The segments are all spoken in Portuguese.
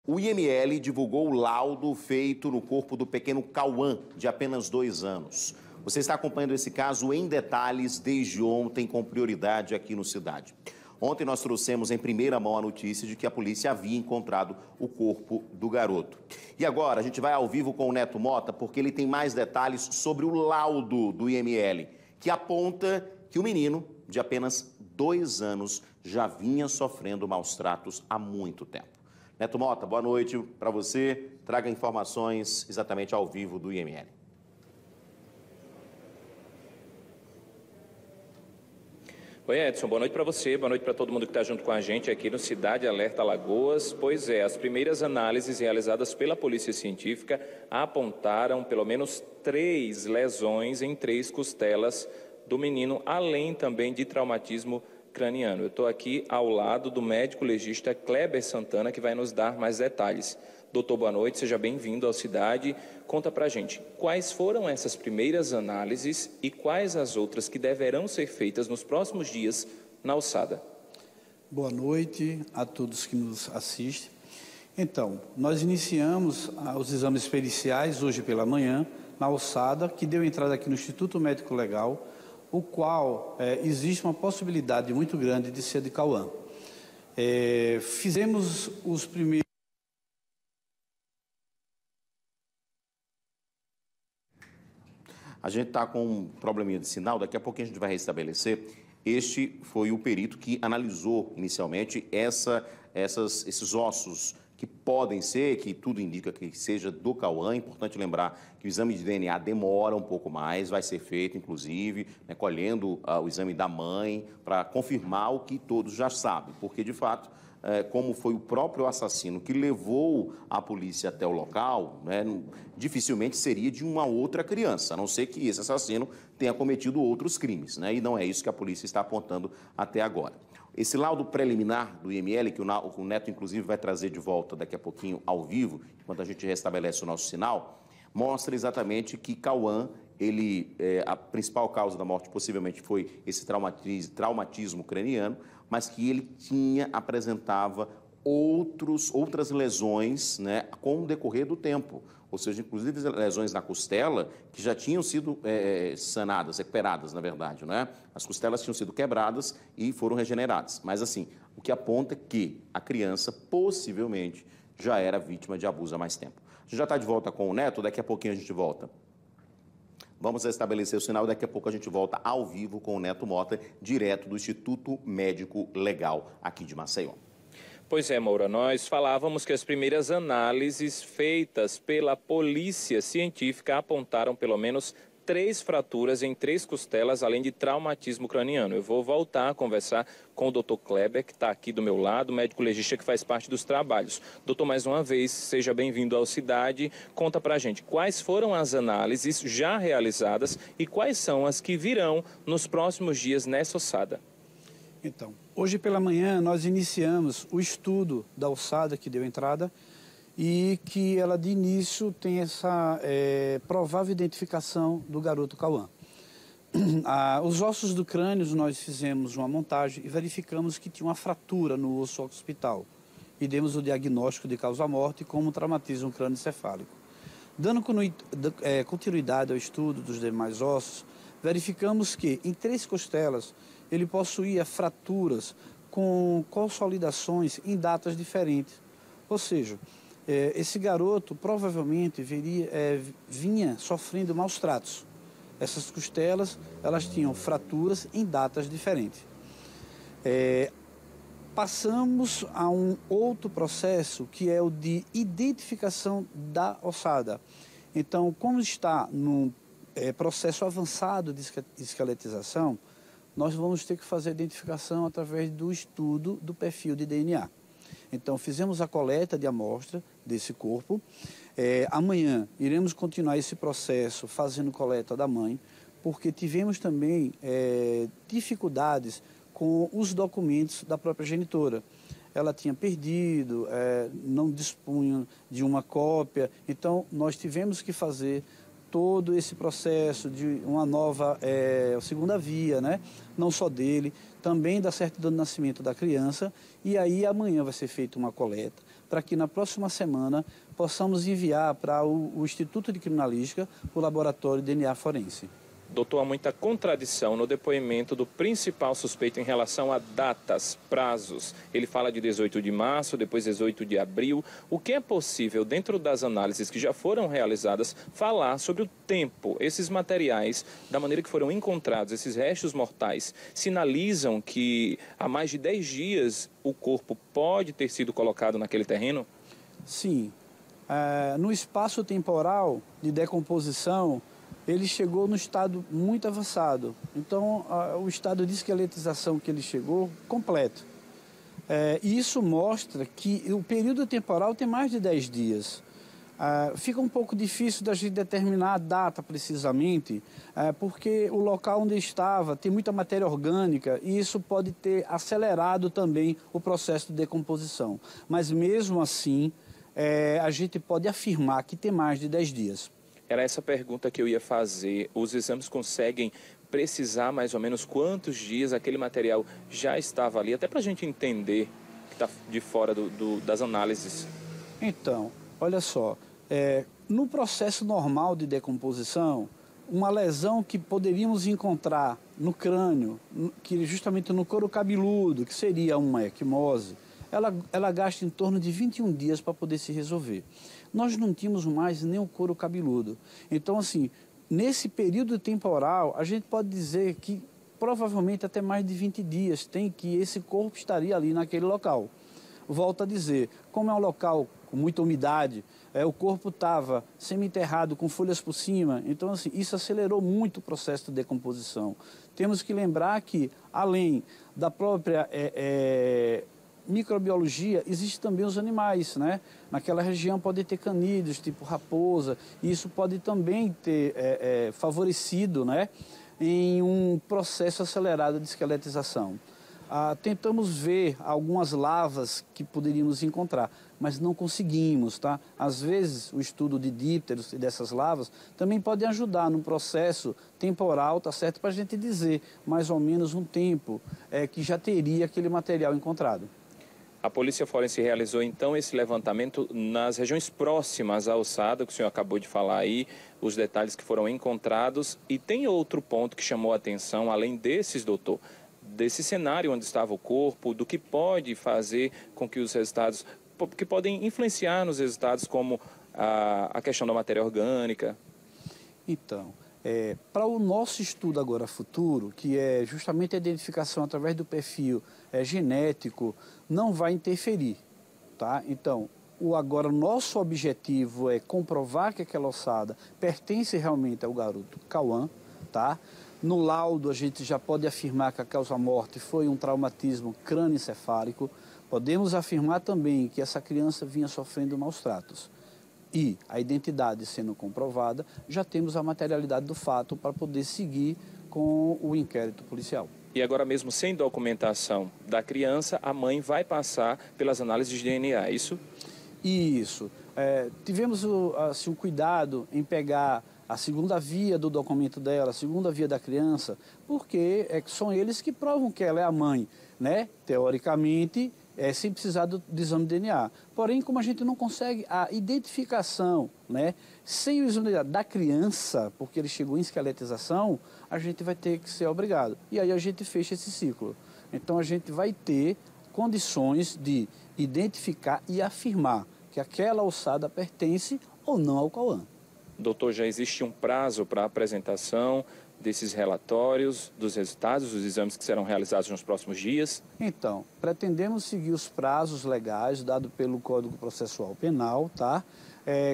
O IML divulgou o laudo feito no corpo do pequeno Cauã, de apenas 2 anos. Você está acompanhando esse caso em detalhes desde ontem, com prioridade aqui no Cidade. Ontem nós trouxemos em primeira mão a notícia de que a polícia havia encontrado o corpo do garoto. E agora a gente vai ao vivo com o Neto Mota, porque ele tem mais detalhes sobre o laudo do IML, que aponta que o menino, de apenas 2 anos, já vinha sofrendo maus tratos há muito tempo. Neto Mota, boa noite para você. Traga informações exatamente ao vivo do IML. Oi, Edson, boa noite para você, boa noite para todo mundo que está junto com a gente aqui no Cidade Alerta Alagoas. Pois é, as primeiras análises realizadas pela Polícia Científica apontaram pelo menos 3 lesões em 3 costelas do menino, além também de traumatismo craniano. Eu estou aqui ao lado do médico legista Kleber Santana, que vai nos dar mais detalhes. Doutor, boa noite, seja bem-vindo ao Cidade. Conta pra gente, quais foram essas primeiras análises e quais as outras que deverão ser feitas nos próximos dias na alçada? Boa noite a todos que nos assistem. Então, nós iniciamos os exames periciais hoje pela manhã, na alçada, que deu entrada aqui no Instituto Médico Legal, o qual existe uma possibilidade muito grande de ser de Cauã. Fizemos os primeiros... A gente está com um probleminha de sinal, daqui a pouquinho a gente vai restabelecer. Este foi o perito que analisou inicialmente esses ossos que podem ser, que tudo indica que seja do Cauã. É importante lembrar que o exame de DNA demora um pouco mais, vai ser feito, inclusive, né, colhendo o exame da mãe para confirmar o que todos já sabem, porque, de fato, como foi o próprio assassino que levou a polícia até o local, né, dificilmente seria de uma outra criança, a não ser que esse assassino tenha cometido outros crimes, né, e não é isso que a polícia está apontando até agora. Esse laudo preliminar do IML, que o Neto, inclusive, vai trazer de volta daqui a pouquinho ao vivo, enquanto a gente restabelece o nosso sinal, mostra exatamente que Cauã, a principal causa da morte possivelmente foi esse traumatismo craniano, mas que ele apresentava outras lesões, né, com o decorrer do tempo. Ou seja, inclusive lesões na costela que já tinham sido sanadas, recuperadas, na verdade, né? As costelas tinham sido quebradas e foram regeneradas. Mas, assim, o que aponta é que a criança possivelmente já era vítima de abuso há mais tempo. A gente já está de volta com o Neto, daqui a pouquinho a gente volta. Vamos restabelecer o sinal e daqui a pouco a gente volta ao vivo com o Neto Mota, direto do Instituto Médico Legal aqui de Maceió. Pois é, Moura, nós falávamos que as primeiras análises feitas pela Polícia Científica apontaram pelo menos 3 fraturas em 3 costelas, além de traumatismo craniano. Eu vou voltar a conversar com o doutor Kleber, que está aqui do meu lado, médico legista que faz parte dos trabalhos. Doutor, mais uma vez, seja bem-vindo ao Cidade. Conta pra gente quais foram as análises já realizadas e quais são as que virão nos próximos dias nessa ossada. Então, hoje pela manhã nós iniciamos o estudo da alçada que deu entrada e que ela de início tem essa provável identificação do garoto Cauã. Os ossos do crânio nós fizemos uma montagem e verificamos que tinha uma fratura no osso occipital e demos o diagnóstico de causa-morte como traumatismo crânioencefálico. Dando continuidade ao estudo dos demais ossos, verificamos que em 3 costelas ele possuía fraturas com consolidações em datas diferentes. Ou seja, esse garoto provavelmente vinha sofrendo maus tratos. Essas costelas, elas tinham fraturas em datas diferentes. Passamos a um outro processo, que é o de identificação da ossada. Então, como está no processo avançado de esqueletização, nós vamos ter que fazer a identificação através do estudo do perfil de DNA. Então, fizemos a coleta de amostra desse corpo. Amanhã iremos continuar esse processo fazendo coleta da mãe, porque tivemos também dificuldades com os documentos da própria genitora. Ela tinha perdido, não dispunha de uma cópia, então nós tivemos que fazer todo esse processo de uma nova segunda via, né? Não só dele, também da certidão de nascimento da criança, e aí amanhã vai ser feita uma coleta para que na próxima semana possamos enviar para o Instituto de Criminalística o laboratório de DNA forense. Doutor, há muita contradição no depoimento do principal suspeito em relação a datas, prazos. Ele fala de 18 de março, depois 18 de abril. O que é possível, dentro das análises que já foram realizadas, falar sobre o tempo? Esses materiais, da maneira que foram encontrados, esses restos mortais, sinalizam que há mais de 10 dias o corpo pode ter sido colocado naquele terreno? Sim. No espaço temporal de decomposição, ele chegou no estado muito avançado. Então, o estado de esqueletização que ele chegou, completo. E isso mostra que o período temporal tem mais de 10 dias. Fica um pouco difícil da gente determinar a data precisamente, porque o local onde estava tem muita matéria orgânica e isso pode ter acelerado também o processo de decomposição. Mas mesmo assim, a gente pode afirmar que tem mais de 10 dias. Era essa pergunta que eu ia fazer. Os exames conseguem precisar mais ou menos quantos dias aquele material já estava ali, até para a gente entender que está de fora das análises? Então, olha só, no processo normal de decomposição, uma lesão que poderíamos encontrar no crânio, que justamente no couro cabeludo, que seria uma equimose, ela gasta em torno de 21 dias para poder se resolver. Nós não tínhamos mais nem o couro cabeludo. Então, assim, nesse período temporal, a gente pode dizer que provavelmente até mais de 20 dias tem que esse corpo estaria ali naquele local. Volto a dizer, como é um local com muita umidade, o corpo estava semi-enterrado com folhas por cima, então assim, isso acelerou muito o processo de decomposição. Temos que lembrar que, além da própria microbiologia, existem também os animais, né? Naquela região pode ter canídeos, tipo raposa, e isso pode também ter favorecido, né, em um processo acelerado de esqueletização. Tentamos ver algumas lavas que poderíamos encontrar, mas não conseguimos, tá? Às vezes, o estudo de dípteros e dessas lavas também pode ajudar no processo temporal, tá certo? Para a gente dizer mais ou menos um tempo que já teria aquele material encontrado. A Polícia Forense realizou, então, esse levantamento nas regiões próximas à ossada, que o senhor acabou de falar aí, os detalhes que foram encontrados. E tem outro ponto que chamou a atenção, além desses, doutor, desse cenário onde estava o corpo, do que pode fazer com que os resultados, que podem influenciar nos resultados, como a questão da matéria orgânica. Então, para o nosso estudo agora futuro, que é justamente a identificação através do perfil genético, não vai interferir, tá? Então, agora nosso objetivo é comprovar que aquela ossada pertence realmente ao garoto Cauã, tá? No laudo a gente já pode afirmar que a causa-morte foi um traumatismo crânioencefálico. Podemos afirmar também que essa criança vinha sofrendo maus tratos. E a identidade sendo comprovada, já temos a materialidade do fato para poder seguir com o inquérito policial. E agora mesmo, sem documentação da criança, a mãe vai passar pelas análises de DNA, é isso? Isso. Tivemos assim, um cuidado em pegar a segunda via do documento dela, a segunda via da criança, porque são eles que provam que ela é a mãe, né? Teoricamente, sem precisar do exame de DNA. Porém, como a gente não consegue a identificação, né, sem o exame de DNA da criança, porque ele chegou em esqueletização, a gente vai ter que ser obrigado. E aí a gente fecha esse ciclo. Então, a gente vai ter condições de identificar e afirmar que aquela ossada pertence ou não ao Cauã. Doutor, já existe um prazo para a apresentação desses relatórios, dos resultados dos exames que serão realizados nos próximos dias? Então, pretendemos seguir os prazos legais dados pelo Código Processual Penal, tá?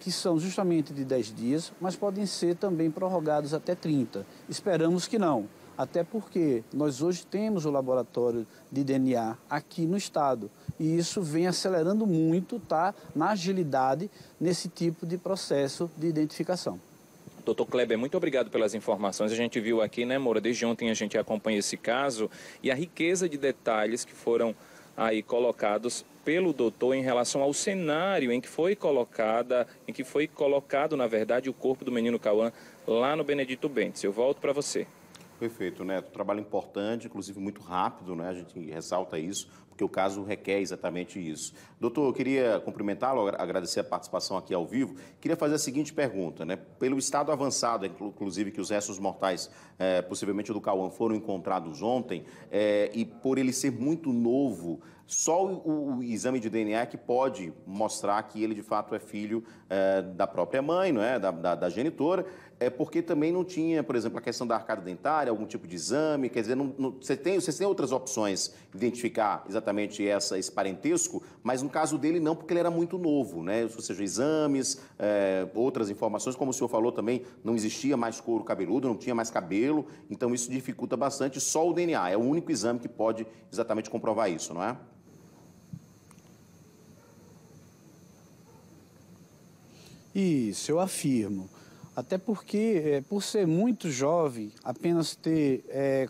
Que são justamente de 10 dias, mas podem ser também prorrogados até 30. Esperamos que não, até porque nós hoje temos o laboratório de DNA aqui no estado e isso vem acelerando muito, tá? Na agilidade nesse tipo de processo de identificação. Doutor Kleber, muito obrigado pelas informações. A gente viu aqui, né, Moura, desde ontem a gente acompanha esse caso e a riqueza de detalhes que foram aí colocados pelo doutor em relação ao cenário em que foi colocado, na verdade, o corpo do menino Cauã lá no Benedito Bentes. Eu volto para você. Perfeito, Neto. Trabalho importante, inclusive muito rápido, né? A gente ressalta isso, porque o caso requer exatamente isso. Doutor, eu queria cumprimentá-lo, agradecer a participação aqui ao vivo. Queria fazer a seguinte pergunta, né? Pelo estado avançado, inclusive que os restos mortais, possivelmente do Cauã, foram encontrados ontem, e por ele ser muito novo, só o exame de DNA que pode mostrar que ele de fato é filho da própria mãe, não é? Da genitora, porque também não tinha, por exemplo, a questão da arcada dentária, algum tipo de exame, quer dizer, vocês têm outras opções de identificar exatamente esse parentesco, mas no caso dele não, porque ele era muito novo, né? Ou seja, exames, outras informações, como o senhor falou também, não existia mais couro cabeludo, não tinha mais cabelo, então isso dificulta bastante, só o DNA é o único exame que pode exatamente comprovar isso, não é? Isso, eu afirmo. Até porque, por ser muito jovem, apenas ter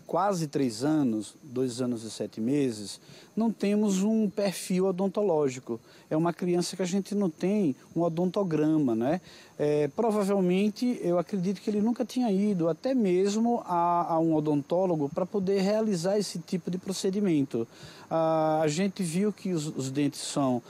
quase 3 anos, 2 anos e 7 meses, não temos um perfil odontológico. É uma criança que a gente não tem um odontograma, né? Provavelmente, eu acredito que ele nunca tinha ido até mesmo a um odontólogo para poder realizar esse tipo de procedimento. A gente viu que os dentes são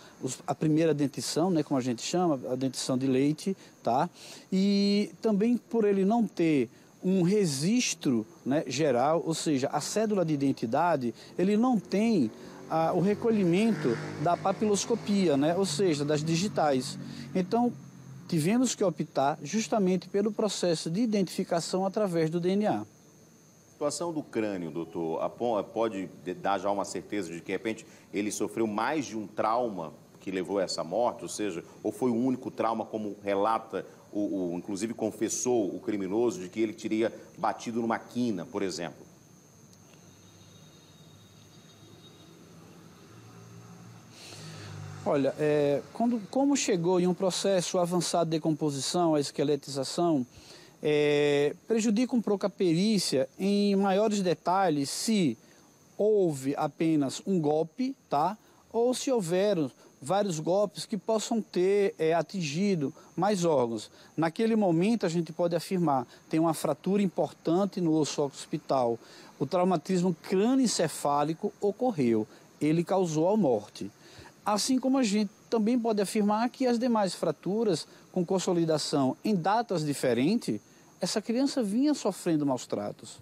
a primeira dentição, né, como a gente chama, a dentição de leite, tá? E também por ele não ter um registro, né, geral, ou seja, a cédula de identidade, ele não tem o recolhimento da papiloscopia, né, ou seja, das digitais. Então, tivemos que optar justamente pelo processo de identificação através do DNA. A situação do crânio, doutor, pode dar já uma certeza de que, de repente, ele sofreu mais de um trauma que levou a essa morte, ou seja, ou foi o único trauma, como relata, inclusive confessou o criminoso, de que ele teria batido numa quina, por exemplo? Olha, como chegou em um processo avançado de decomposição, a esqueletização, prejudica um pouco a perícia em maiores detalhes se houve apenas um golpe, tá? Ou se houveram vários golpes que possam ter atingido mais órgãos. Naquele momento, a gente pode afirmar, tem uma fratura importante no osso occipital. O traumatismo crânioencefálico ocorreu, ele causou a morte. Assim como a gente também pode afirmar que as demais fraturas com consolidação em datas diferentes, essa criança vinha sofrendo maus tratos.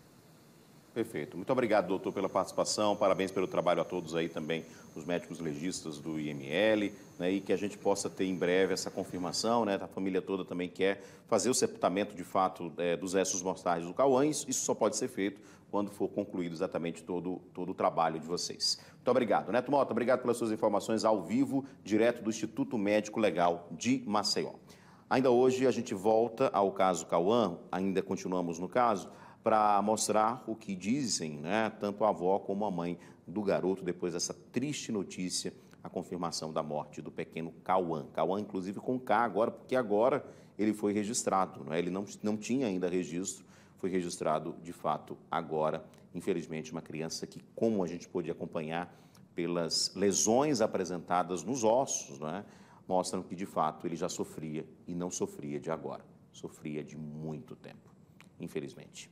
Perfeito. Muito obrigado, doutor, pela participação. Parabéns pelo trabalho a todos aí também, os médicos legistas do IML, né, e que a gente possa ter em breve essa confirmação, né? A família toda também quer fazer o sepultamento, de fato, dos restos mortais do Cauã. Isso só pode ser feito quando for concluído exatamente todo o trabalho de vocês. Muito obrigado. Neto Mota, obrigado pelas suas informações ao vivo, direto do Instituto Médico Legal de Maceió. Ainda hoje a gente volta ao caso Cauã, ainda continuamos no caso, para mostrar o que dizem, né, tanto a avó como a mãe do garoto, depois dessa triste notícia, a confirmação da morte do pequeno Cauã. Cauã, inclusive, com K agora, porque agora ele foi registrado, né? Ele não tinha ainda registro, foi registrado, de fato, agora. Infelizmente, uma criança que, como a gente pôde acompanhar pelas lesões apresentadas nos ossos, né, mostram que, de fato, ele já sofria, e não sofria de agora, sofria de muito tempo, infelizmente.